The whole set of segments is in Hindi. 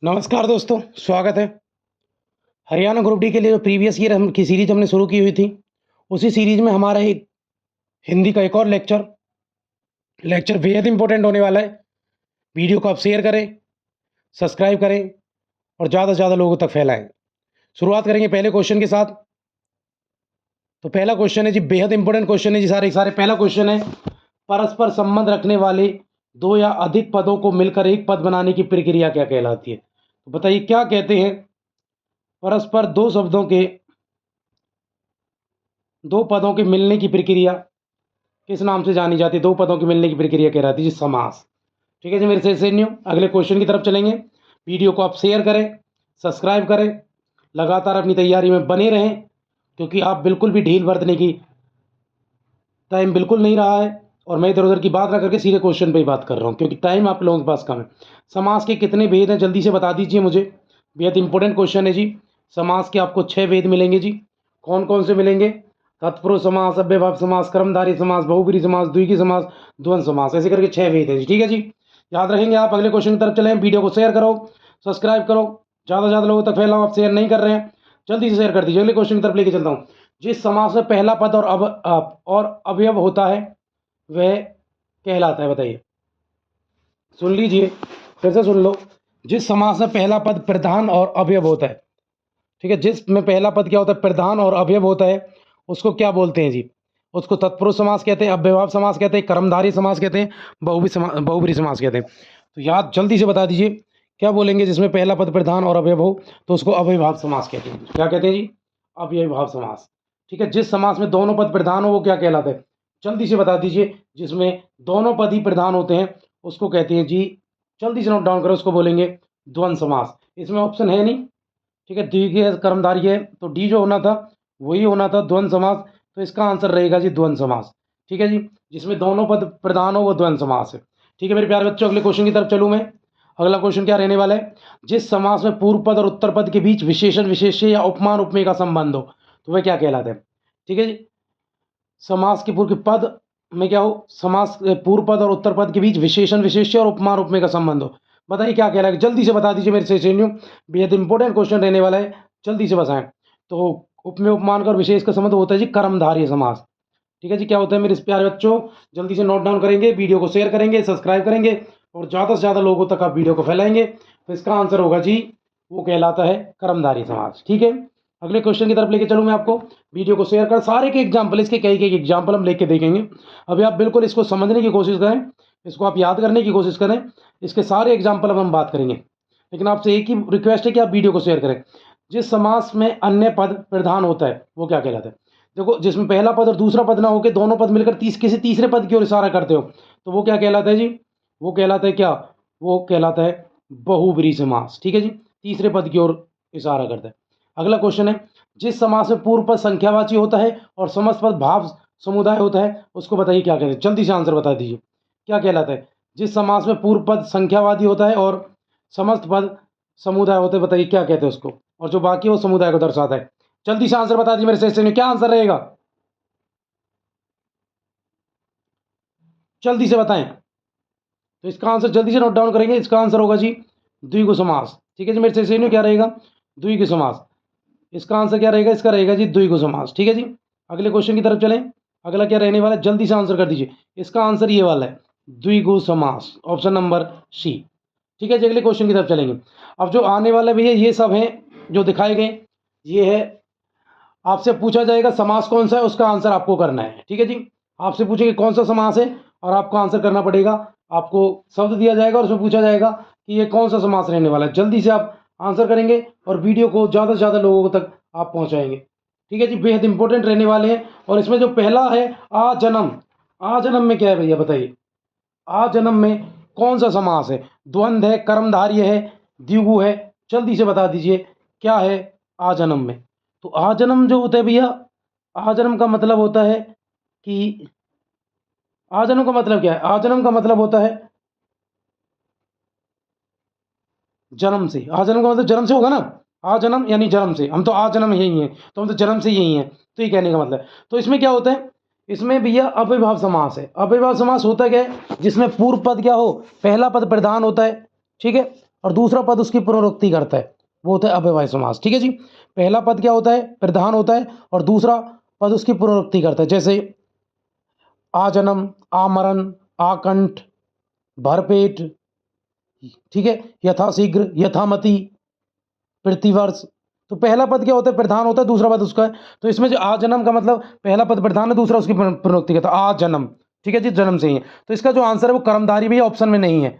नमस्कार दोस्तों, स्वागत है। हरियाणा ग्रुप डी के लिए जो प्रीवियस ईयर हम की सीरीज हमने शुरू की हुई थी, उसी सीरीज में हमारा एक हिंदी का एक और लेक्चर बेहद इंपॉर्टेंट होने वाला है। वीडियो को आप शेयर करें, सब्सक्राइब करें और ज़्यादा से ज़्यादा लोगों तक फैलाएं। शुरुआत करेंगे पहले क्वेश्चन के साथ। तो पहला क्वेश्चन है जी, बेहद इंपॉर्टेंट क्वेश्चन है जी। सारे पहला क्वेश्चन है, परस्पर संबंध रखने वाले दो या अधिक पदों को मिलकर एक पद बनाने की प्रक्रिया क्या कहलाती है? तो बताइए क्या कहते हैं? परस्पर दो पदों के मिलने की प्रक्रिया किस नाम से जानी जाती है? दो पदों के मिलने की प्रक्रिया कहलाती है जी समास। ठीक है जी, मेरे से न्यू अगले क्वेश्चन की तरफ चलेंगे। वीडियो को आप शेयर करें, सब्सक्राइब करें, लगातार अपनी तैयारी में बने रहें, क्योंकि आप बिल्कुल भी ढील बरतने की टाइम बिल्कुल नहीं रहा है। और मैं इधर उधर की बात ना करके सीधे क्वेश्चन पे ही बात कर रहा हूँ, क्योंकि टाइम आप लोगों के पास कम है। समास के कितने भेद हैं जल्दी से बता दीजिए मुझे। बेहद इंपॉर्टेंट क्वेश्चन है जी। समास के आपको 6 भेद मिलेंगे जी। कौन कौन से मिलेंगे? तत्पुरुष समास, अव्ययभाव समास, कर्मधारय समास, बहुब्रीहि समास, द्विगु समास, द्वंद्व समास, ऐसे करके 6 भेद है जी। ठीक है जी, याद रखेंगे आप। अगले क्वेश्चन की तरफ चलें। वीडियो को शेयर करो, सब्सक्राइब करो, ज़्यादा से ज़्यादा लोगों तक फैलाओ। आप शेयर नहीं कर रहे हैं, जल्दी से शेयर कर दीजिए। अगले क्वेश्चन की तरफ लेके चलता हूँ। जिस समास में पहला पद और अवयव होता है वह कहलाता है, बताइए। सुन लीजिए, फिर से सुन लो। जिस समास में पहला पद प्रधान और अवयव होता है, ठीक है, जिसमें पहला पद क्या होता है? प्रधान और अवयव होता है, उसको क्या बोलते हैं जी? उसको तत्पुरुष समास कहते हैं, अव्ययभाव समास कहते हैं, कर्मधारय समास कहते हैं, बहुब्रीहि समास कहते हैं। तो याद जल्दी से बता दीजिए, क्या बोलेंगे? जिसमें पहला पद प्रधान और अवयव हो तो उसको अव्ययभाव समास कहते हैं। क्या कहते हैं जी? अव्ययभाव समास। ठीक है, जिस समास में दोनों पद प्रधान हो वो क्या कहलाता है? जल्दी से बता दीजिए। जिसमें दोनों पद ही प्रधान होते हैं उसको कहते हैं जी, जल्दी से नोट डाउन करो, उसको बोलेंगे द्वंद्व समास। इसमें ऑप्शन है नहीं, ठीक है। द्विगु कर्मधारय है तो डी जो होना था वही होना था, द्वंद्व समास। तो इसका आंसर रहेगा जी द्वंद्व समास। ठीक है जी, जिसमें दोनों पद प्रधान हो वो द्वंद्व समास है। ठीक है मेरे प्यारे बच्चों, अगले क्वेश्चन की तरफ चलूँ मैं। अगला क्वेश्चन क्या रहने वाला है? जिस समास में पूर्व पद और उत्तर पद के बीच विशेषण विशेष्य या उपमान उपमेय का संबंध हो तो वह क्या कहलाता है? ठीक है जी, समास के पूर्व के पद में क्या हो? समास पूर्व पद और उत्तर पद के बीच विशेषण विशेष्य और उपमान उपमेय का संबंध हो, बताइए क्या कहलाएगा? जल्दी से बता दीजिए मेरे से न्यू। बेहद इंपॉर्टेंट क्वेश्चन रहने वाला है, जल्दी से बताएं। तो उपमेय उपमान का और विशेष का संबंध होता है जी कर्मधारय समास। ठीक है जी, क्या होता है मेरे प्यारे बच्चों? जल्दी से नोट डाउन करेंगे, वीडियो को शेयर करेंगे, सब्सक्राइब करेंगे और ज़्यादा से ज़्यादा लोगों तक आप वीडियो को फैलाएंगे। तो इसका आंसर होगा जी, वो कहलाता है कर्मधारय समास। ठीक है, अगले क्वेश्चन की तरफ लेके चलूँ मैं आपको। वीडियो को शेयर कर, सारे के एग्जाम्पल, इसके कई कई एग्जाम्पल हम लेके देखेंगे। अभी आप बिल्कुल इसको समझने की कोशिश करें, इसको आप याद करने की कोशिश करें। इसके सारे एग्जाम्पल अब हम बात करेंगे, लेकिन आपसे एक ही रिक्वेस्ट है कि आप वीडियो को शेयर करें। जिस समास में अन्य पद प्रधान होता है वो क्या कहलाता है? देखो, जिसमें पहला पद और दूसरा पद ना होकर दोनों पद मिलकर किसी तीसरे पद की ओर इशारा करते हो तो वो क्या कहलाता है जी? वो कहलाता है क्या? वो कहलाता है बहुब्रीहि समास। ठीक है जी, तीसरे पद की ओर इशारा करता है। अगला क्वेश्चन है, जिस समास में पूर्व पद संख्यावाची होता है और समस्त पद भाव समुदाय होता है उसको बताइए क्या कहते हैं? जल्दी से आंसर बता दीजिए, क्या कहलाता है? जिस समास में पूर्व पद संख्यावादी होता है और समस्त पद समुदाय होते हैं, बताइए क्या कहते हैं उसको? और जो बाकी है वो समुदाय को दर्शाता है। जल्दी से आंसर बता दीजिए मेरे सेशन में, क्या आंसर रहेगा? जल्दी से बताएं। तो इसका आंसर जल्दी से नोट डाउन करेंगे। इसका आंसर होगा जी द्विगु समास। ठीक है जी, मेरे सेशन में क्या रहेगा? द्विगु समास। इसका आंसर क्या रहेगा? इसका रहेगा जी द्विगु समास। ठीक है जी, अगले क्वेश्चन की तरफ चलें। अगला क्या रहने वाला है? जल्दी से आंसर कर दीजिए। इसका आंसर ये वाला है, द्विगु समास, ऑप्शन नंबर सी। ठीक है जी, अगले क्वेश्चन की तरफ चलेंगे। अब जो आने वाला भैया ये सब हैं जो दिखाए गए, ये है, आपसे पूछा जाएगा समास कौन सा है, उसका आंसर आपको करना है। ठीक है जी, आपसे पूछेंगे कौन सा समास है और आपको आंसर करना पड़ेगा। आपको शब्द दिया जाएगा और उसमें पूछा जाएगा कि ये कौन सा समास रहने वाला है। जल्दी से आप आंसर करेंगे और वीडियो को ज़्यादा से ज़्यादा लोगों तक आप पहुँचाएंगे। ठीक है जी, बेहद इंपॉर्टेंट रहने वाले हैं। और इसमें जो पहला है आ जन्म, आ जन्म में क्या है भैया बताइए? आ जन्म में कौन सा समास है? द्वंद्व है, कर्मधारय है, द्विगु है? जल्दी से बता दीजिए क्या है आ जन्म में। तो आ जन्म जो होता है भैया, आ जन्म का मतलब होता है कि, आ जन्म का मतलब क्या है? आ जन्म का मतलब होता है जन्म से। आ जन्म का मतलब जन्म से होगा ना। आ जन्म यानी जन्म से, हम तो आ जन्म यही हैं तो हम तो जन्म से यही हैं, तो ये कहने का मतलब। तो इसमें क्या होता है? इसमें भैया अव्ययभाव समास है। अव्ययभाव समास होता क्या है? जिसमें पूर्व पद क्या हो? पहला पद प्रधान होता है। ठीक है, और दूसरा पद उसकी पुनरुक्ति करता है, वो होता है अव्ययभावी समास। ठीक है जी, पहला पद क्या होता है, प्रधान होता है, और दूसरा पद उसकी पुनरुक्ति करता है। जैसे आजन्म, आमरण, आकंठ, भरपेट, ठीक है, यथाशीघ्र, यथामति, प्रतिवर्ष। तो पहला पद क्या होता है, प्रधान होता है, दूसरा पद उसका है। तो इसमें जो आजन्म का मतलब पहला पद प्रधान है, दूसरा उसकी पुनरुक्ति करता है, आजन्म। ठीक है जी, जन्म से ही है। तो इसका जो आंसर है वो कर्मधारी भी ऑप्शन में नहीं है,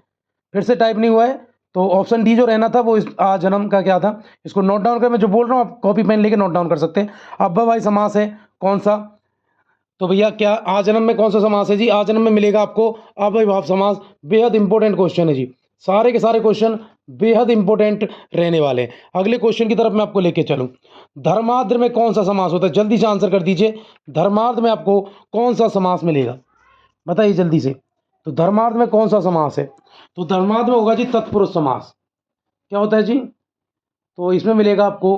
फिर से टाइप नहीं हुआ है, तो ऑप्शन डी जो रहना था वो इस आजन्म का क्या था। इसको नोट डाउन कर, मैं जो बोल रहा हूँ आप कॉपी पेन लेके नोट डाउन कर सकते हैं। अव्ययभावी समास है कौन सा, तो भैया क्या आजन्म में कौन सा समास है जी, आजन्म में मिलेगा आपको अव्ययभाव समास। बेहद इंपॉर्टेंट क्वेश्चन है जी, सारे के सारे क्वेश्चन बेहद इंपॉर्टेंट रहने वाले हैं। अगले क्वेश्चन की तरफ मैं आपको लेके चलूं, धर्मार्थ में कौन सा समास होता है, जल्दी से आंसर कर दीजिए। धर्मार्थ में आपको कौन सा समास मिलेगा, बताइए जल्दी से। तो धर्मार्थ में कौन सा समास है, तो धर्मार्थ में होगा जी तत्पुरुष समास। क्या होता है जी, तो इसमें मिलेगा आपको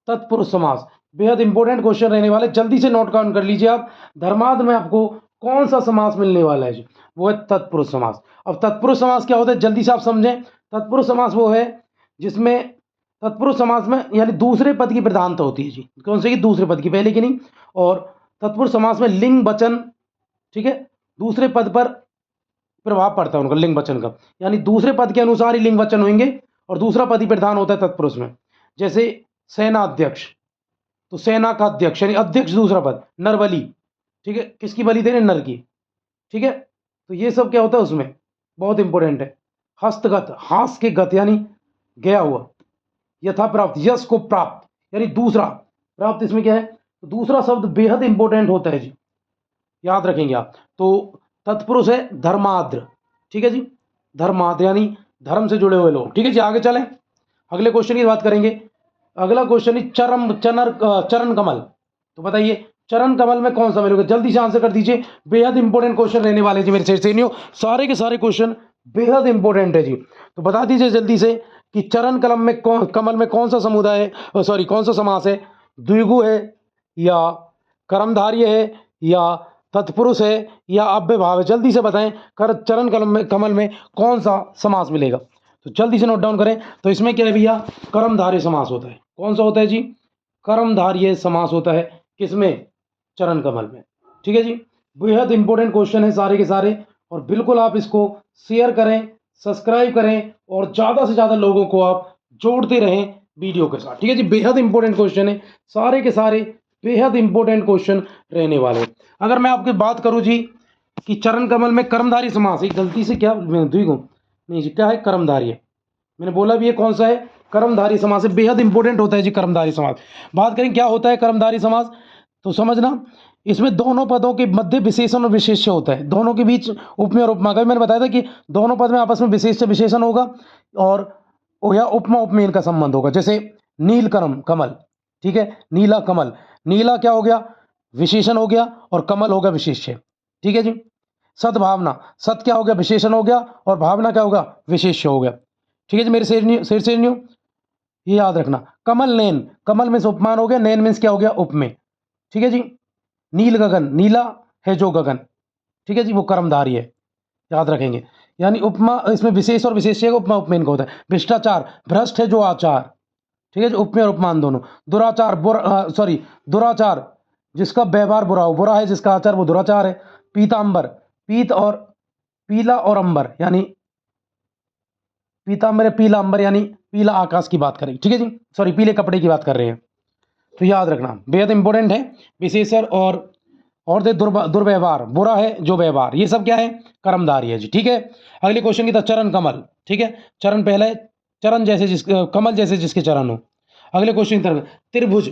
तत्पुरुष समास। बेहद इंपॉर्टेंट क्वेश्चन रहने वाले, जल्दी से नोट डाउन कर लीजिए आप। धर्मार्थ में आपको कौन सा समास मिलने वाला है जी, वो है तत्पुरुष समास। अब तत्पुरुष समास क्या होता है, जल्दी से आप समझें। तत्पुरुष समास वो है जिसमें, तत्पुरुष समास में यानी दूसरे पद की प्रधानता होती है जी। कौन से की, दूसरे पद की, पहले की नहीं। और तत्पुरुष समास में लिंग वचन, ठीक है, दूसरे पद पर प्रभाव पड़ता है उनका, लिंग वचन का, यानी दूसरे पद के अनुसार ही लिंग वचन होंगे और दूसरा पद ही प्रधान होता है तत्पुरुष में। जैसे सेना अध्यक्ष, तो सेना का अध्यक्ष यानी अध्यक्ष दूसरा पद, नरबली, ठीक है, किसकी बलि दे रहे, नर की। ठीक है, तो ये सब क्या होता है उसमें, बहुत इंपॉर्टेंट है। हस्तगत, हास के गत यानी गया हुआ। यथा प्राप्त, यश को प्राप्त यानी दूसरा प्राप्त, इसमें क्या है, तो दूसरा शब्द बेहद इंपॉर्टेंट होता है जी, याद रखेंगे आप। तो तत्पुरुष है धर्माद्र, ठीक है जी, धर्माद्र यानी धर्म से जुड़े हुए लोग। ठीक है जी, आगे चलें, अगले क्वेश्चन की बात करेंगे। अगला क्वेश्चन है चरण कमल। तो बताइए चरण कमल में कौन सा मिलेगा, जल्दी से आंसर कर दीजिए। बेहद इंपॉर्टेंट क्वेश्चन रहने वाले जी मेरे से सारे के सारे क्वेश्चन बेहद इंपॉर्टेंट है जी। तो बता दीजिए जल्दी से कि चरण कमल में कौन सा समुदाय है, सॉरी कौन सा समास है, द्विगु है या कर्मधार्य है या तत्पुरुष है या अव्ययभाव है, जल्दी से बताएं। चरण कमल में कौन सा समास मिलेगा, तो जल्दी से नोट डाउन करें। तो इसमें क्या है भैया, कर्मधारय समास होता है। कौन सा होता है जी, कर्मधारय समास होता है किसमें, चरण कमल में। ठीक है जी, बेहद इंपॉर्टेंट क्वेश्चन है सारे के सारे, और बिल्कुल आप इसको शेयर करें, सब्सक्राइब करें और ज़्यादा से ज़्यादा लोगों को आप जोड़ते रहें वीडियो के साथ। ठीक है जी, बेहद इंपॉर्टेंट क्वेश्चन है सारे के सारे, बेहद इंपॉर्टेंट क्वेश्चन रहने वाले। अगर मैं आपकी बात करूं जी कि चरण कमल में कर्मधारी समास है, गलती से क्या द्विगु नहीं जी, क्या है, कर्मधारी है। मैंने बोला भी ये कौन सा है, कर्मधारी समास है, बेहद इंपॉर्टेंट होता है जी कर्मधारी समास। बात करें क्या होता है कर्मधारी समास, तो समझना इसमें दोनों पदों के मध्य विशेषण और विशेष्य होता है, दोनों के बीच उपमेय और उपमा का, मैंने बताया था कि दोनों पद में आपस में विशेष्य विशेषण होगा और या उपमा उपमेय का संबंध होगा। जैसे नील कमल, ठीक है, नीला कमल, नीला क्या हो गया, विशेषण हो गया, और कमल हो गया विशेष्य। ठीक है जी, सद्भावना, सत क्या हो गया, विशेषण हो गया, और भावना क्या होगा, विशेष्य हो गया। ठीक है जी, मेरे शेर न्यू ये याद रखना। कमल नैन, कमल में उपमान हो गया, नैन मीन्स क्या हो गया, उपमेय। ठीक है जी, नील गगन, नीला है जो गगन, ठीक है जी, वो कर्मधारी है, याद रखेंगे। यानी उपमा, इसमें विशेष और विशेष्य उपमा उपमेय का होता है। भ्रष्टाचार, भ्रष्ट है जो आचार, ठीक है जी, उपमेय और उपमान दोनों। दुराचार, दुराचार जिसका व्यवहार बुरा हो, बुरा है जिसका आचार, वो दुराचार है। पीतांबर, पीत और पीला और अंबर यानी पीतांबर है, पीला अंबर यानी पीला आकाश की बात करें। ठीक है जी, सॉरी पीले कपड़े की बात कर रहे हैं, तो याद रखना बेहद इंपॉर्टेंट है। विशेषण और दुर्व्यवहार, बुरा है जो व्यवहार, ये सब क्या है, कर्मधारी है जी। ठीक है, अगले क्वेश्चन की तरफ, चरण कमल, ठीक है, चरण पहला है, चरण जैसे कमल जैसे जिसके चरण हो। अगले क्वेश्चन की तरफ, त्रिभुज,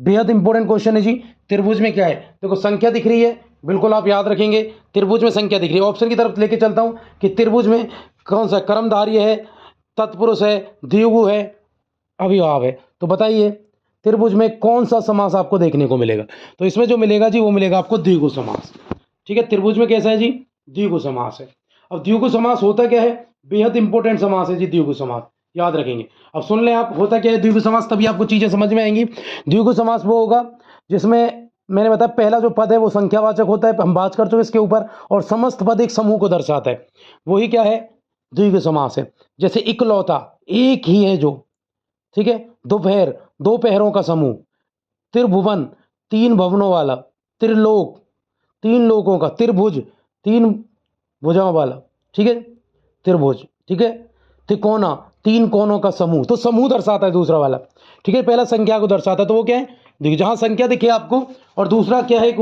बेहद इंपॉर्टेंट क्वेश्चन है जी। त्रिभुज में क्या है, देखो संख्या दिख रही है, बिल्कुल आप याद रखेंगे, त्रिभुज में संख्या दिख रही है। ऑप्शन की तरफ लेके चलता हूँ कि त्रिभुज में कौन सा, कर्मधारय है, तत्पुरुष है, द्विगु है, अव्ययभाव है। तो बताइए त्रिभुज में कौन सा समास आपको देखने को मिलेगा, तो इसमें जो मिलेगा जी वो मिलेगा आपको द्विगु समास। ठीक है, त्रिभुज में कैसा है जी, द्विगु समास है। अब द्विगु समास होता क्या है, बेहद इंपॉर्टेंट समास है जी द्विगु समास, याद रखेंगे। अब सुन लें आप, होता क्या है द्विगु समास, तभी आपको चीजें समझ में आएंगी। द्विगु समास वो होगा जिसमें मैंने बताया पहला जो पद है वो संख्यावाचक होता है, हम बात कर चुके इसके ऊपर, और समस्त पद एक समूह को दर्शाता है। वही क्या है, द्विगु समास है। जैसे इकलौता, एक ही है जो, ठीक है। दोपहर, दो पहरों का समूह। त्रिभुवन, तीन भवनों वाला। त्रिलोक, तीन लोगों का। त्रिभुज, तीन भुजाओं वाला, ठीक है, त्रिभुज, ठीक है। त्रिकोणा, तीन कोनों का समूह। तो समूह दर्शाता है दूसरा वाला, ठीक है। पहला संख्या को दर्शाता है, तो वो क्या है, देखिए जहां संख्या दिखे आपको, और दूसरा क्या है,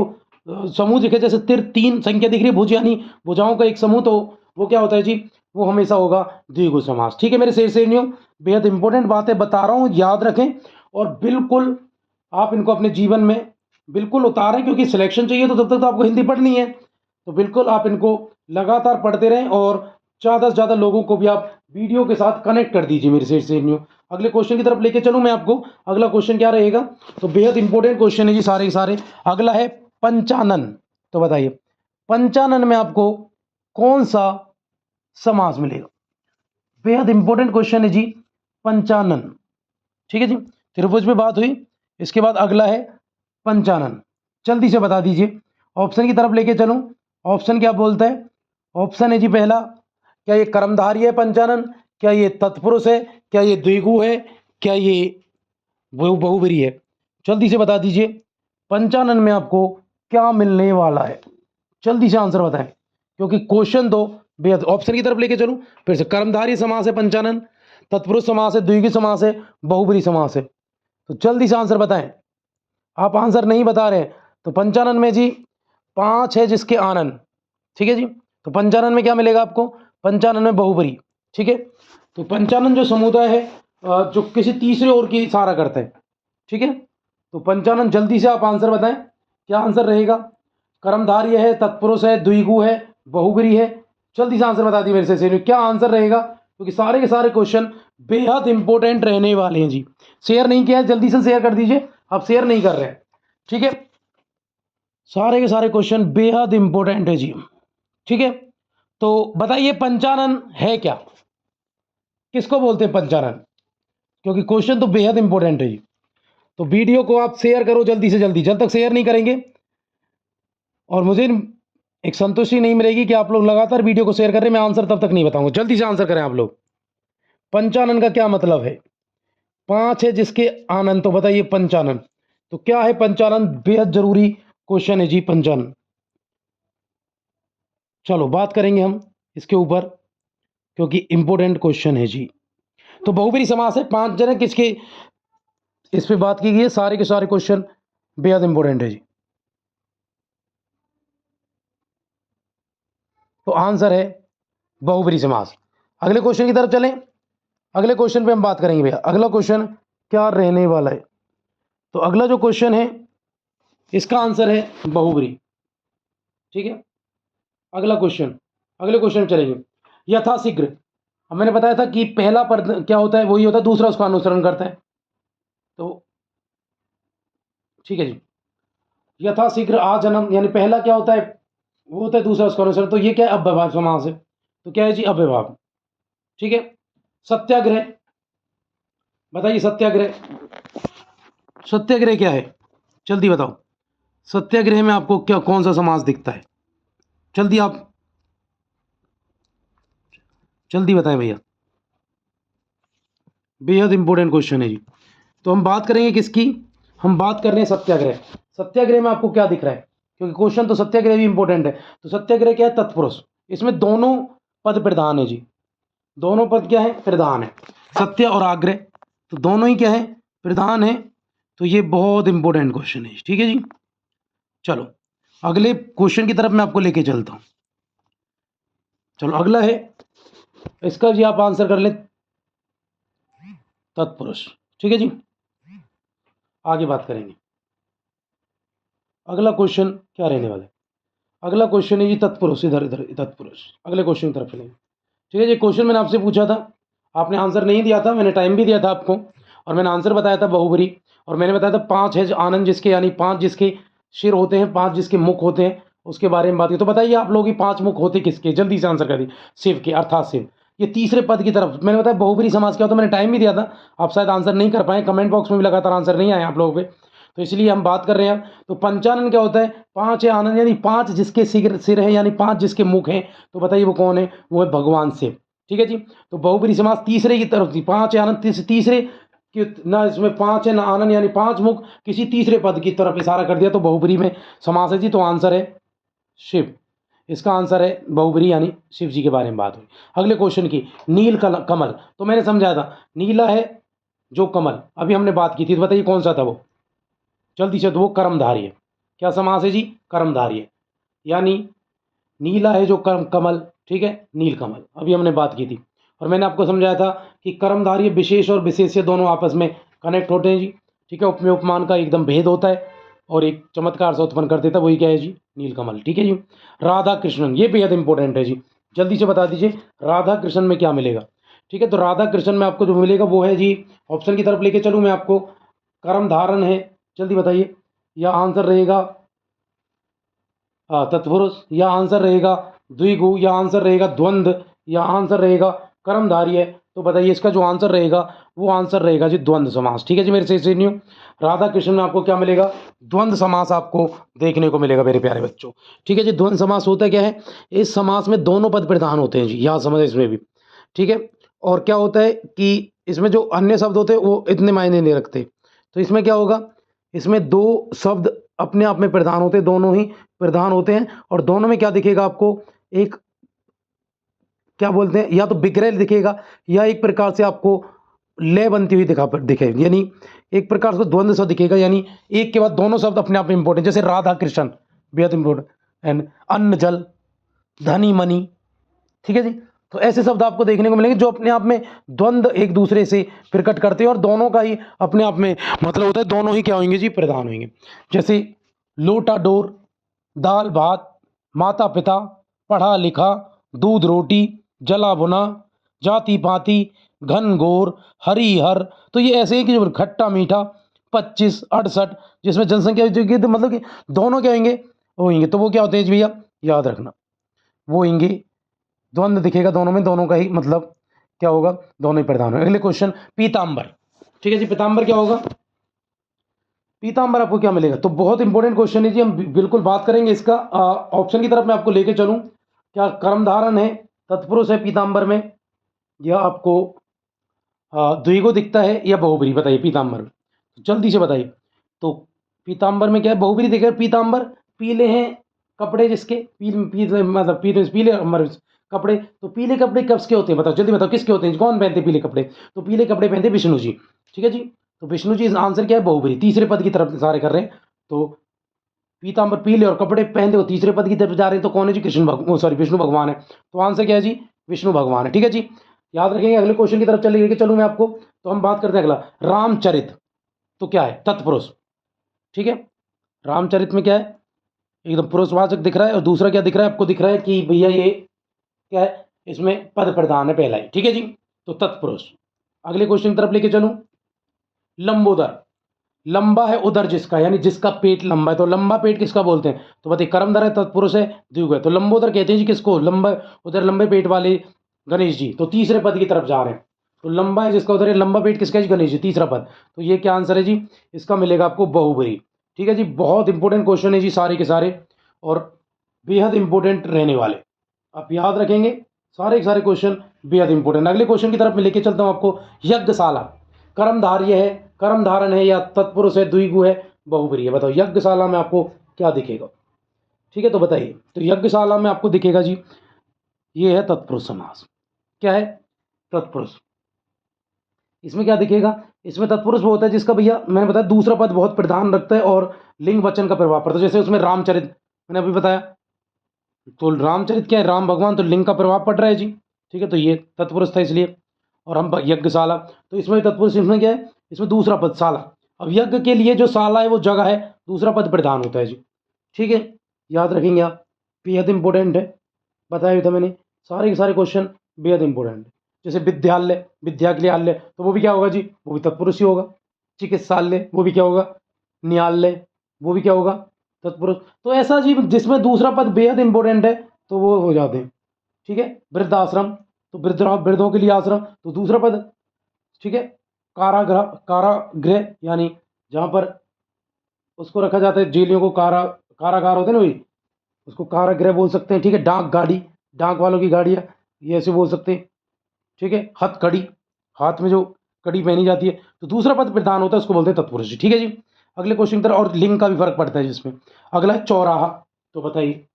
समूह दिखे, जैसे तीन संख्या दिख रही है, भुज यानी भुजाओं का एक समूह, तो वो क्या होता है जी, वो हमेशा होगा द्विगु समास, ठीक है। मेरे शेरनियों, बेहद इंपॉर्टेंट बातें बता रहा हूँ, याद रखें और बिल्कुल आप इनको अपने जीवन में बिल्कुल उतारें, क्योंकि सिलेक्शन चाहिए तो तब तक तो आपको हिंदी पढ़नी है। तो बिल्कुल आप इनको लगातार पढ़ते रहें और ज़्यादा से ज़्यादा लोगों को भी आप वीडियो के साथ कनेक्ट कर दीजिए मेरे शेरनियों। अगले क्वेश्चन की तरफ लेके चलूँ मैं आपको। अगला क्वेश्चन क्या रहेगा, तो बेहद इंपॉर्टेंट क्वेश्चन है जी सारे के सारे। अगला है पंचानन। तो बताइए पंचानन में आपको कौन सा समास मिलेगा। बेहद इंपॉर्टेंट क्वेश्चन है जी पंचानन, ठीक है जी। त्रिभुज पे बात हुई, इसके बाद अगला है पंचानन। जल्दी से बता दीजिए, ऑप्शन की तरफ लेके चलूं। ऑप्शन क्या बोलता है, ऑप्शन है जी पहला, क्या ये कर्मधारी है पंचानन, क्या ये तत्पुरुष है, क्या ये द्विगु है, क्या ये बहुब्रीहि है। जल्दी से बता दीजिए पंचानन में आपको क्या मिलने वाला है, जल्दी से आंसर बताएं, क्योंकि क्वेश्चन तो बेहद। ऑप्शन की तरफ लेके चलूं फिर से, कर्मधारी समास है पंचानन, तत्पुरुष समास है, द्विगु समास है, बहुब्रीहि समास है। तो जल्दी से आंसर बताएं। आप आंसर नहीं बता रहे तो पंचानन में जी 5 है जिसके आनन, ठीक है जी। तो पंचानन में क्या मिलेगा आपको, पंचानन में बहुब्रीहि, ठीक है। तो पंचानन जो समुदाय है जो किसी तीसरे ओर की इशारा करता है, ठीक है। तो पंचानन, जल्दी से आप आंसर बताएं, क्या आंसर रहेगा। कर्मधारय है, तत्पुरुष है, द्विगु है, बहुब्रीहि है। जल्दी से आंसर बता दिए मेरे से, क्या आंसर रहेगा, क्योंकि सारे के सारे क्वेश्चन बेहद इंपॉर्टेंट रहने वाले हैं जी। शेयर नहीं किया है, जल्दी से शेयर कर दीजिए, आप शेयर नहीं कर रहे हैं, ठीक है। सारे के सारे क्वेश्चन बेहद इंपॉर्टेंट है जी, ठीक है। तो बताइए पंचानन है क्या, किसको बोलते हैं पंचानन, क्योंकि क्वेश्चन तो बेहद इंपॉर्टेंट है जी। तो वीडियो को आप शेयर करो जल्दी से जल्दी, जब तक शेयर नहीं करेंगे और मुझे एक संतुष्टि नहीं मिलेगी कि आप लोग लगातार वीडियो को शेयर कर रहे हैं, मैं आंसर तब तक नहीं बताऊंगा। जल्दी से आंसर करें आप लोग। पंचानन का क्या मतलब है, 5 है जिसके आनंद। तो बताइए पंचानन तो क्या है, पंचानन बेहद जरूरी क्वेश्चन है जी पंचानन। चलो बात करेंगे हम इसके ऊपर, क्योंकि इंपॉर्टेंट क्वेश्चन है जी। तो बहुब्रीहि समास है, 5 जन किसके, इस पे बात की गई है। सारे के सारे क्वेश्चन बेहद इंपॉर्टेंट है जी। तो आंसर है बहुब्रीहि समास। अगले क्वेश्चन की तरफ चलें। अगले क्वेश्चन पे हम बात करेंगे भैया, अगला क्वेश्चन क्या रहने वाला है। तो अगला जो क्वेश्चन है इसका आंसर है बहुब्रीहि, ठीक है। अगला क्वेश्चन, अगले क्वेश्चन चलेंगे। यथाशीघ्र, अब मैंने बताया था कि पहला पद क्या होता है, वही होता है, दूसरा उसका अनुसरण करता है। तो ठीक है जी, यथाशीघ्र आ जन्म, यानी पहला क्या होता है वो होता है, दूसरा उसका अनुसरण। तो ये क्या है, अव्ययभाव समास है। तो क्या है जी, अव्ययभाव, ठीक है। सत्याग्रह, बताइए सत्याग्रह, सत्याग्रह क्या है, जल्दी बताओ। सत्याग्रह में आपको क्या, कौन सा समास दिखता है, जल्दी आप जल्दी बताएं भैया, बेहद इंपॉर्टेंट क्वेश्चन है जी। तो हम बात करेंगे किसकी, हम बात कर रहे हैं सत्याग्रह। सत्याग्रह में आपको क्या दिख रहा है, क्योंकि क्वेश्चन तो सत्याग्रह भी इंपॉर्टेंट है। तो सत्याग्रह क्या है, तत्पुरुष। इसमें दोनों पद प्रधान है जी, दोनों पद क्या है, प्रधान है, सत्य और आग्रह, तो दोनों ही क्या है, प्रधान है। तो ये बहुत इंपॉर्टेंट क्वेश्चन है, ठीक है जी। चलो अगले क्वेश्चन की तरफ मैं आपको लेके चलता हूं। चलो अगला है, इसका जी आप आंसर कर ले, तत्पुरुष, ठीक है जी। आगे बात करेंगे। अगला क्वेश्चन क्या रहने वाला है, अगला क्वेश्चन है जी तत्पुरुष। इधर इधर तत्पुरुष, अगले क्वेश्चन की तरफ चलेंगे, ठीक है जी। क्वेश्चन मैंने आपसे पूछा था, आपने आंसर नहीं दिया था, मैंने टाइम भी दिया था आपको, और मैंने आंसर बताया था बहुब्रीहि, और मैंने बताया था 5 है आनंद जिसके, यानी 5 जिसके सिर होते हैं, 5 जिसके मुख होते हैं, उसके बारे में बात की। तो बताइए आप लोग, 5 मुख होते किसके, जल्दी से आंसर कर दी। शिव के, अर्थात शिव। ये तीसरे पद की तरफ मैंने बताया बहुब्रीहि समास क्या होता है, मैंने टाइम भी दिया था, आप शायद आंसर नहीं कर पाए, कमेंट बॉक्स में भी लगातार आंसर नहीं आए आप लोगों के, तो इसलिए हम बात कर रहे हैं। तो पंचानन क्या होता है, 5 है आनंद, यानी 5 जिसके सिर है, यानी 5 जिसके मुख हैं। तो बताइए वो कौन है, वो है भगवान शिव, ठीक है जी। तो बहुब्री समास तीसरे की तरफ थी, पांच है आनंद तीसरे कि ना इसमें पांच है ना आनंद, यानी पांच मुख किसी तीसरे पद की तरफ इशारा कर दिया तो बहुब्री में समास है जी। तो आंसर है शिव, इसका आंसर है बहुब्री, यानी शिव जी के बारे में बात हुई। अगले क्वेश्चन की, नील कमल, तो मैंने समझाया था नीला है जो कमल, अभी हमने बात की थी, तो बताइए कौन सा था वो, जल्दी से। तो वो कर्मधारी है। क्या समास है जी, कर्मधारी है, यानी नीला है जो कमल, ठीक है, नील कमल, अभी हमने बात की थी। और मैंने आपको समझाया था कि कर्मधारय विशेष और विशेष्य दोनों आपस में कनेक्ट होते हैं जी, ठीक है, उपमेय उपमान का एकदम भेद होता है और एक चमत्कार से उत्पन्न कर देता है, वही क्या है जी, नीलकमल, ठीक है जी। राधा कृष्णन, ये बेहद इंपॉर्टेंट है जी, जल्दी से बता दीजिए राधा कृष्ण में क्या मिलेगा, ठीक है। तो राधा कृष्ण में आपको जो मिलेगा वो है जी, ऑप्शन की तरफ लेके चलूँ मैं आपको, कर्म धारण है, जल्दी बताइए, या आंसर रहेगा तत्पुरुष, या आंसर रहेगा द्विगु, या आंसर रहेगा द्वंद्व, या आंसर रहेगा कर्मधारय। तो बताइए इसका जो आंसर रहेगा वो आंसर रहेगा जी द्वंद्व समास, ठीक है जी मेरे से नहीं। राधा कृष्ण में आपको क्या मिलेगा, द्वंद्व समास आपको देखने को मिलेगा मेरे प्यारे बच्चों, ठीक है जी। द्वंद्व समास होता क्या है, इस समास में दोनों पद प्रधान होते हैं जी, यहाँ समझ इसमें भी, ठीक है। और क्या होता है कि इसमें जो अन्य शब्द होते हैं वो इतने मायने नहीं रखते, तो इसमें क्या होगा, इसमें दो शब्द अपने आप में प्रधान होते हैं, दोनों ही प्रधान होते हैं, और दोनों में क्या दिखेगा आपको, एक क्या बोलते हैं, या तो विग्रह दिखेगा या एक प्रकार से आपको लय बनती हुई दिखेगी, यानी एक प्रकार से द्वंद्व सा दिखेगा, यानी एक के बाद दोनों शब्द अपने आप में इंपॉर्टेंट, जैसे राधा कृष्ण बेहद इंपॉर्टेंट, एंड अन्न जल, धनी मनी, ठीक है जी। तो ऐसे शब्द आपको देखने को मिलेंगे जो अपने आप में द्वंद्व एक दूसरे से प्रकट करते हैं और दोनों का ही अपने आप में मतलब होता है, दोनों ही क्या होंगे जी, प्रधान होंगे। जैसे लोटा डोर, दाल भात, माता पिता, पढ़ा लिखा, दूध रोटी, जला भुना, जाति पाति, घन घोर, हरिहर। तो ये ऐसे ही कि जो खट्टा मीठा, 25, 68, जिसमें जनसंख्या जो कि मतलब कि दोनों क्या होंगे, वो होंगे, तो वो क्या होते हैं जी भैया, याद रखना, वो होंगे द्वंद्व दिखेगा दोनों में, दोनों का ही मतलब क्या होगा, दोनों ही प्रधान होंगे। अगले क्वेश्चन, पीताम्बर, ठीक है जी, पीताम्बर क्या होगा, पीताम्बर आपको क्या मिलेगा, तो बहुत इंपॉर्टेंट क्वेश्चन है जी, हम बिल्कुल बात करेंगे इसका। ऑप्शन की तरफ मैं आपको लेके चलूं, क्या कर्मधारन है, तत्पुरुष है पीताम्बर में, या आपको द्विगु दिखता है, या बहुब्री, बताइए पीताम्बर में, जल्दी से बताइए। तो पीताम्बर में क्या है, बहुब्री दिखेगा, पीताम्बर पीले हैं कपड़े जिसके, पीले मतलब पीले कपड़े, तो पीले कपड़े किसके होते हैं, बताओ जल्दी बताओ किसके होते हैं, कौन पहनते हैं पीले कपड़े, तो पीले कपड़े पहनते विष्णु जी, ठीक है जी। तो विष्णु जी, आंसर क्या है, बहुब्री, तीसरे पद की तरफ इशारे कर रहे हैं। तो पीताम्बर पीले और कपड़े पहनते हो, तीसरे पद की तरफ जा रहे हैं, तो कौन है जी, कृष्ण भगवान, सॉरी विष्णु भगवान है, तो आंसर क्या है जी, विष्णु भगवान है, ठीक है जी। याद रखेंगे, अगले क्वेश्चन की तरफ चले लेके चलूँ मैं आपको। तो हम बात करते हैं अगला, रामचरित, तो क्या है, तत्पुरुष, ठीक है। रामचरित में क्या है, एकदम पुरुषवाचक दिख रहा है, और दूसरा क्या दिख रहा है आपको, दिख रहा है कि भैया ये क्या है, इसमें पद प्रधान है पहला ही, ठीक है जी, तो तत्पुरुष। अगले क्वेश्चन की तरफ लेके चलूं, लंबोदर, लंबा है उदर जिसका, यानी जिसका पेट लंबा है, तो लंबा पेट किसका बोलते हैं, तो बताइए कर्मधार है, तत्पुरुष है, द्विगु है, तो लंबोदर कहते हैं जी किसको, लंबा उधर लंबे पेट वाले गणेश जी, तो तीसरे पद की तरफ जा रहे हैं, तो लंबा है जिसका उधर है, लंबा पेट किसका है जी, गणेश जी, तीसरा पद, तो ये क्या आंसर है जी, इसका मिलेगा आपको बहुब्री, ठीक है जी। बहुत इंपॉर्टेंट क्वेश्चन है जी सारे के सारे, और बेहद इंपॉर्टेंट रहने वाले, आप याद रखेंगे, सारे के सारे क्वेश्चन बेहद इंपॉर्टेंट। अगले क्वेश्चन की तरफ मैं लेके चलता हूं आपको, यज्ञशाला, कर्मधार्य है, कर्मधारन है, या तत्पुरुष है, द्विगु है, बहुब्री है, बताओ यज्ञशाला में आपको क्या दिखेगा, ठीक है, तो बताइए। तो यज्ञशाला में आपको दिखेगा जी, ये है तत्पुरुष समास, क्या है, तत्पुरुष, इसमें क्या दिखेगा, इसमें तत्पुरुष वो होता है जिसका भैया मैंने बताया दूसरा पद बहुत प्रधान रखता है और लिंग वचन का प्रभाव पड़ता है, जैसे उसमें रामचरित मैंने अभी बताया, तो रामचरित क्या है, राम भगवान, तो लिंग का प्रभाव पड़ रहा है जी, ठीक है, तो ये तत्पुरुष था इसलिए। और हम यज्ञशाला, तो इसमें तत्पुरुष, इसमें क्या है, इसमें दूसरा पद शाला, अब यज्ञ के लिए जो शाला है वो जगह है, दूसरा पद प्रधान होता है जी, ठीक है, याद रखेंगे आप, बेहद इंपॉर्टेंट है, बताया था मैंने, सारे के सारे क्वेश्चन बेहद इंपॉर्टेंट है। जैसे विद्यालय, विद्या के लिए आलय, तो वो भी क्या होगा जी, वो भी तत्पुरुष ही होगा। चिकित्सालय, वो भी क्या होगा, न्यायालय, वो भी क्या होगा, तत्पुरुष। तो ऐसा जी जिसमें दूसरा पद बेहद इंपॉर्टेंट है तो वो हो जाते हैं, ठीक है। वृद्धाश्रम, तो वृद्धों के लिए आश्रम, तो दूसरा पद, ठीक है। कारागृह, कारागृह यानी जहाँ पर उसको रखा जाता है, जेलियों को कारागार होते हैं ना वही, उसको कारागृह बोल सकते हैं, ठीक है। डाक गाड़ी, डाक वालों की गाड़ियाँ, ये ऐसे बोल सकते हैं, ठीक है। हथकड़ी, हाथ में जो कड़ी पहनी जाती है, तो दूसरा पद प्रधान होता है, उसको बोलते हैं तत्पुरुष जी। ठीक है जी। अगले क्वेश्चन की तरफ, और लिंग का भी फर्क पड़ता है जिसमें। अगला है चौराहा, तो बताइए।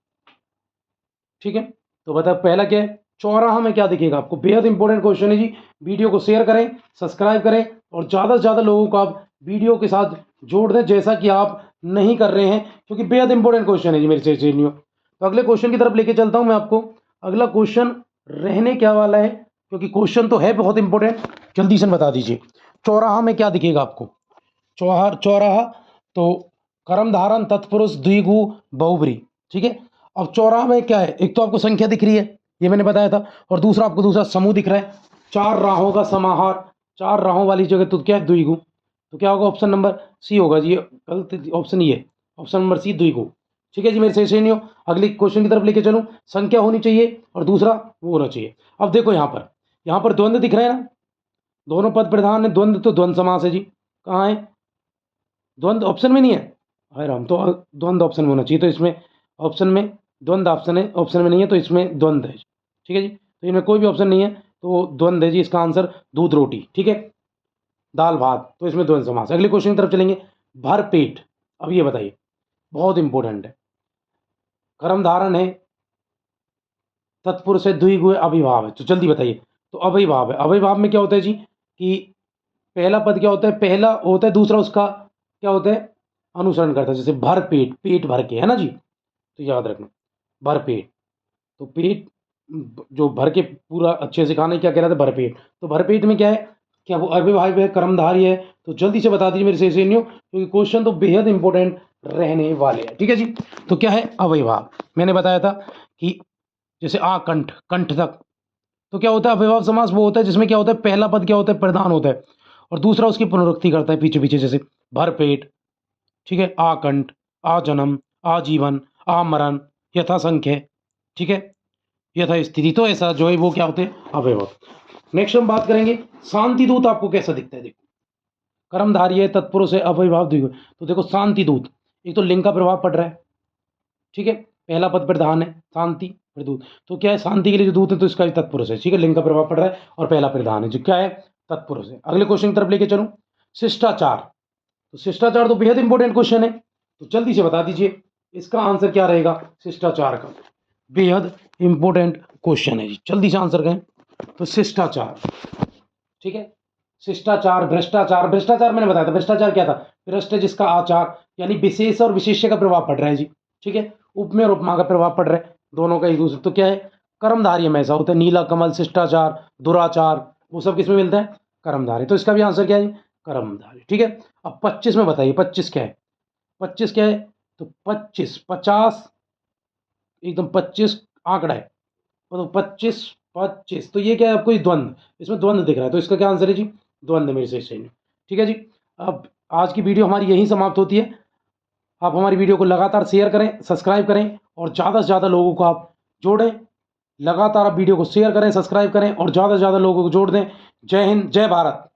ठीक है, तो बताओ पहला क्या है, चौराहा में क्या दिखेगा आपको। बेहद इंपॉर्टेंट क्वेश्चन है जी। वीडियो को शेयर करें, सब्सक्राइब करें, और ज़्यादा से ज़्यादा लोगों को आप वीडियो के साथ जोड़ दें, जैसा कि आप नहीं कर रहे हैं, क्योंकि बेहद इंपॉर्टेंट क्वेश्चन है जी मेरे से न्यू। तो अगले क्वेश्चन की तरफ लेके चलता हूं मैं आपको। अगला क्वेश्चन रहने क्या वाला है, क्योंकि क्वेश्चन तो है बहुत इंपॉर्टेंट, जल्दी से बता दीजिए। चौराहा में क्या दिखेगा आपको। चौराहा, तो कर्म धारण तत्पुरुष द्विगु बहुब्री। ठीक है। अब चौराहा में क्या है, एक तो आपको संख्या दिख रही है, ये मैंने बताया था, और दूसरा आपको दूसरा समूह दिख रहा है, चार राहों का समाहार। चार राहों वाली जगह तो क्या है, द्विगु। तो क्या होगा, ऑप्शन नंबर सी होगा जी। गलत ऑप्शन ये है, ऑप्शन नंबर सी द्विगु। ठीक है जी, मेरे से नहीं हो। अगले क्वेश्चन की तरफ लेके चलूं। संख्या होनी चाहिए और दूसरा वो होना चाहिए। अब देखो यहाँ पर द्वंद्व दिख रहे हैं ना, दोनों पद प्रधान है। द्वंद्व तो द्वंद्व समास है जी। कहाँ है, द्वंद्व ऑप्शन में नहीं है। अरे हम तो द्वंद्व ऑप्शन में होना चाहिए, तो इसमें ऑप्शन में द्वंद्व ऑप्शन है, ऑप्शन में नहीं है, तो इसमें द्वंद्व है। ठीक है जी, तो इनमें कोई भी ऑप्शन नहीं है, तो द्वंद्व है जी इसका आंसर। दूध रोटी, ठीक है, दाल भात, तो इसमें द्वंद्व समास। अगले क्वेश्चन की तरफ चलेंगे। भर पेट, अब ये बताइए, बहुत इंपॉर्टेंट है। कर्म धारण है, तत्पुरुष है, द्विगु है, अभिभाव है, तो जल्दी बताइए। तो अभिभाव है। अभिभाव में क्या होता है जी, कि पहला पद क्या होता है, पहला होता है, दूसरा उसका क्या होता है, अनुसरण करता है। जैसे भर पेट, पेट भर के, है ना जी, तो याद रखना भर पेट। तो पेट जो भर के पूरा अच्छे से खाना, क्या कह रहा था, भर पेट। तो भर पेट में क्या है, क्या वो अविभाव है, कर्मधारी है। तो जल्दी से बता दीजिए मेरे से नहीं हो, क्योंकि क्वेश्चन तो बेहद इंपॉर्टेंट रहने वाले हैं। ठीक है जी, तो क्या है अविभाव। मैंने बताया था कि जैसे आ कंठ, कंठ तक, तो क्या होता है अव्ययभाव समास, वो होता है जिसमें क्या होता है, पहला पद क्या होता है, प्रधान होता है, और दूसरा उसकी पुनरुक्ति करता है पीछे पीछे। जैसे भर पेट, ठीक है, आकंठ, आ जन्म, आजीवन, आमरण, यथा संख्य, ठीक है, यथा स्थिति। तो ऐसा जो है वो क्या होते हैं, अव्ययभाव। नेक्स्ट हम बात करेंगे शांति दूत, आपको कैसा दिखता है। देखो, कर्मधारी है, तत्पुरुष है, अव्ययभाव द्विगु। तो देखो शांति दूत, एक तो लिंग का प्रभाव पड़ रहा है, ठीक है, पहला पद प्रधान है, शांति फिर दूत। तो क्या है, शांति के लिए जो दूत है, तो इसका भी तत्पुरुष है। ठीक है, लिंग का प्रभाव पड़ रहा है, और पहला प्रधान है जो क्या है, तत्पुरुष है। अगले क्वेश्चन की तरफ लेके चलूं। शिष्टाचार, तो शिष्टाचार तो बेहद इंपॉर्टेंट क्वेश्चन है, तो जल्दी से बता दीजिए इसका आंसर क्या रहेगा। शिष्टाचार का बेहद इंपॉर्टेंट क्वेश्चन है जी, जल्दी से आंसर करें। तो शिष्टाचार, ठीक है, शिष्टाचार, भ्रष्टाचार। भ्रष्टाचार मैंने बताया था, भ्रष्टाचार क्या था, भ्रष्ट जिसका आचार, यानी विशेष और विशेष्य का प्रभाव पड़ रहा है जी। ठीक है, उपमेय और उपमा का प्रभाव पड़ रहा है, दोनों का एक दूसरे। तो क्या है, कर्मधारय में ऐसा होता है, नीला कमल, शिष्टाचार, दुराचार, वो सब किसमें मिलता है, कर्मधारय। तो इसका भी आंसर क्या है, कर्मधारय। ठीक है, अब 25 में बताइए, 25 क्या है, 25 क्या है, तो 25, 50, एकदम 25 आंकड़ा है, तो 25, 25, तो ये क्या है आपको, द्वंद्व, इसमें द्वंद्व दिख रहा है, तो इसका क्या आंसर है जी, द्वंद्व मेरे से सही। ठीक है जी, अब आज की वीडियो हमारी यहीं समाप्त होती है। आप हमारी वीडियो को लगातार शेयर करें, सब्सक्राइब करें, और ज़्यादा से ज़्यादा लोगों को आप जोड़ें। लगातार आप वीडियो को शेयर करें, सब्सक्राइब करें, और ज़्यादा से ज़्यादा लोगों को जोड़ दें। जय हिंद, जय भारत।